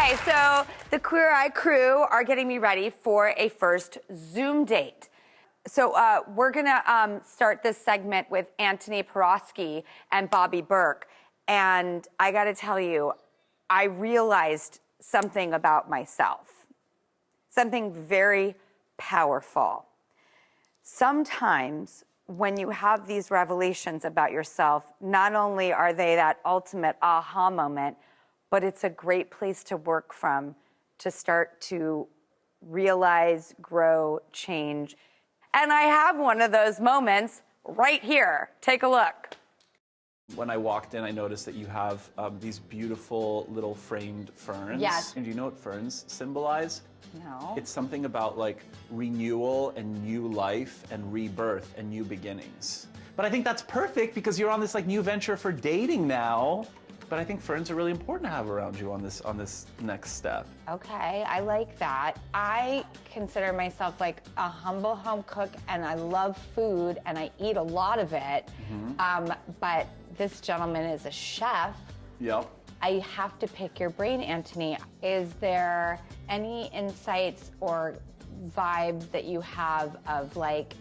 Okay, so the Queer Eye crew are getting me ready for a first Zoom date. So we're gonna start this segment with Antoni, Porowski, and Bobby Berk. And I gotta tell you, I realized something about myself. Something very powerful. Sometimes when you have these revelations about yourself, not only are they that ultimate aha moment, but it's a great place to work from to start to realize, grow, change. And I have one of those moments right here. Take a look. When I walked in, I noticed that you have these beautiful little framed ferns. Yes. And do you know what ferns symbolize? No. It's something about like renewal and new life and rebirth and new beginnings. But I think that's perfect because you're on this like new venture for dating now. But I think ferns are really important to have around you on this next step. Okay, I like that. I consider myself like a humble home cook, and I love food, and I eat a lot of it. But this gentleman is a chef. Yep. I have to pick your brain, Antoni. Is there any insights or vibes that you have of like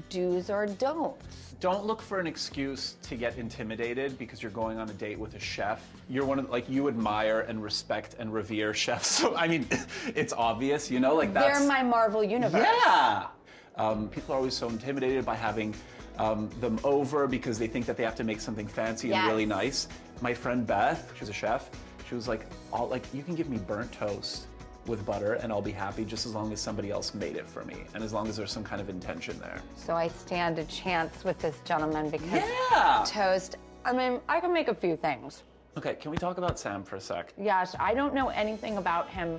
do's or don'ts? Don't look for an excuse to get intimidated because you're going on a date with a chef. You're one of like you admire and respect and revere chefs. So I mean, it's obvious, you know, like that's. They're my Marvel universe. Yeah. People are always so intimidated by having them over because they think that they have to make something fancy and really nice. My friend Beth, she's a chef. She was like, you can give me burnt toast with butter and I'll be happy just as long as somebody else made it for me and as long as there's some kind of intention there. So I stand a chance with this gentleman because toast, I mean, I can make a few things. Okay, can we talk about Sam for a sec? Yes, I don't know anything about him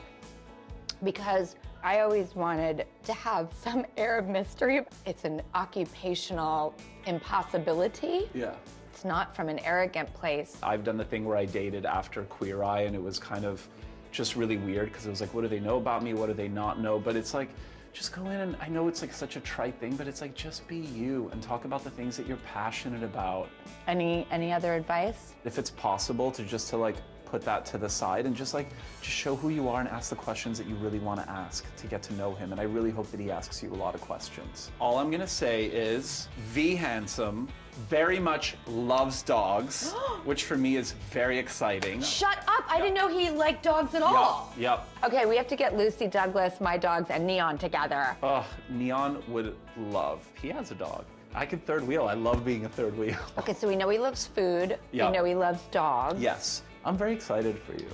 because I always wanted to have some air of mystery. It's an occupational impossibility. Yeah. It's not from an arrogant place. I've done the thing where I dated after Queer Eye and it was kind of just really weird because it was like, what do they know about me? What do they not know? But it's like, just go in and I know it's like such a trite thing, but it's like, just be you and talk about the things that you're passionate about. Any other advice? If it's possible to like put that to the side and just show who you are and ask the questions that you really want to ask to get to know him. And I really hope that he asks you a lot of questions. All I'm gonna say is V handsome, very much loves dogs, which for me is very exciting. Shut up! I didn't know he liked dogs at all. Yep. Okay, we have to get Lucy, Douglas, my dogs, and Neon together. Oh, Neon would love. He has a dog. I could third wheel. I love being a third wheel. Okay, so we know he loves food. Yep. We know he loves dogs. Yes. I'm very excited for you.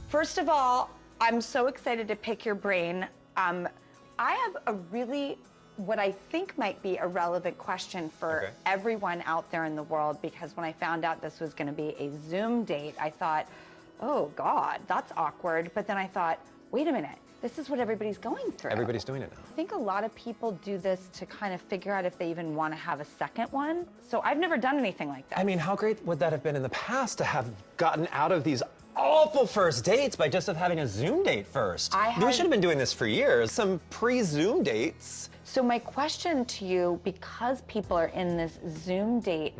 First of all, I'm so excited to pick your brain. I have a really, what I think might be a relevant question for everyone out there in the world, because when I found out this was going to be a Zoom date, I thought, oh God, that's awkward. But then I thought, wait a minute, this is what everybody's going through. Everybody's doing it now. I think a lot of people do this to kind of figure out if they even want to have a second one. So I've never done anything like that. I mean, how great would that have been in the past to have gotten out of these awful first dates by just having a Zoom date first? We should have been doing this for years. Some pre-Zoom dates. So my question to you, because people are in this Zoom date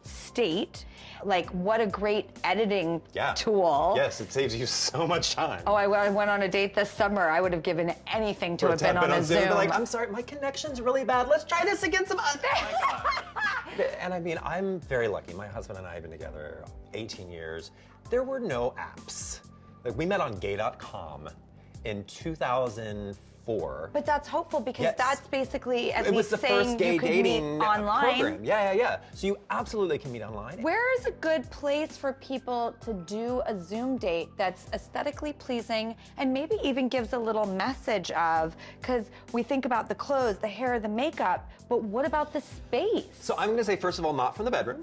state, like what a great editing tool. Yes, it saves you so much time. Oh, I went on a date this summer. I would have given anything to have been on a Zoom. Like, I'm sorry, my connection's really bad. Let's try this again some other. Oh my God. And I mean, I'm very lucky. My husband and I have been together 18 years. There were no apps. Like, we met on gay.com in 2004. But that's hopeful because that's basically at least the saying first gay you could dating meet online. program. Yeah. So you absolutely can meet online. Where is a good place for people to do a Zoom date that's aesthetically pleasing and maybe even gives a little message of, because we think about the clothes, the hair, the makeup, but what about the space? So I'm gonna say, first of all, not from the bedroom.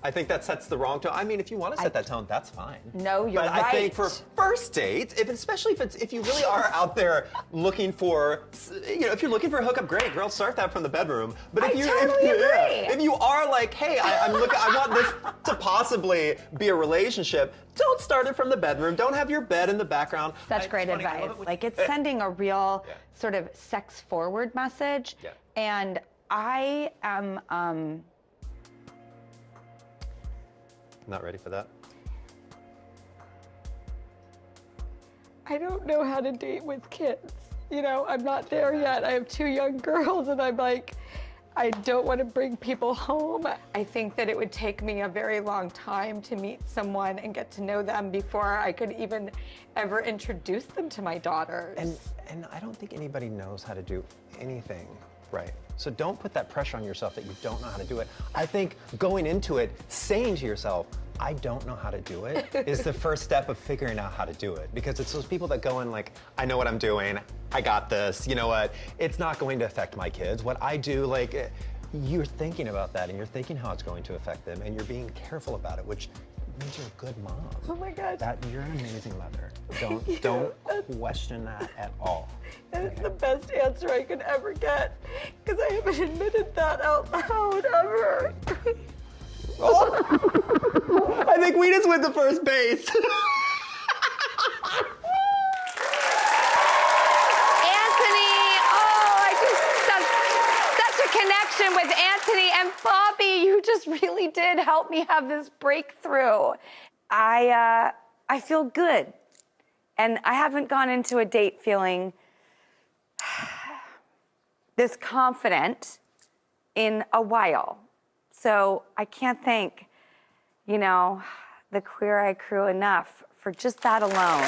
I think that sets the wrong tone. I mean, if you want to set that tone, that's fine. No, you're right. But I think for first dates, especially if you really are out there looking for, if you're looking for a hookup, great, girl, start that from the bedroom. But if you are like, hey, I want this to possibly be a relationship, don't start it from the bedroom. Don't have your bed in the background. Such great advice. Like, it's sending a real sort of sex-forward message. Yeah. And I am Not ready for that? I don't know how to date with kids. You know, I'm not there yet. I have 2 young girls, and I'm like, I don't want to bring people home. I think that it would take me a very long time to meet someone and get to know them before I could even ever introduce them to my daughters. And I don't think anybody knows how to do anything right. So don't put that pressure on yourself that you don't know how to do it. I think going into it, saying to yourself, I don't know how to do it, is the first step of figuring out how to do it. Because it's those people that go in like, I know what I'm doing, I got this, you know what, it's not going to affect my kids. What I do, like, you're thinking about that and you're thinking how it's going to affect them and you're being careful about it, which means you're a good mom. Oh my God. That you're an amazing mother. Don't question that at all. That's the best answer I could ever get, because I haven't admitted that out loud ever. Oh. I think we just went to first base. Antoni, such a connection with Antoni and Bobby. You just really did help me have this breakthrough. I feel good, and I haven't gone into a date feeling this confident in a while. So I can't thank, you know, the Queer Eye crew enough for just that alone.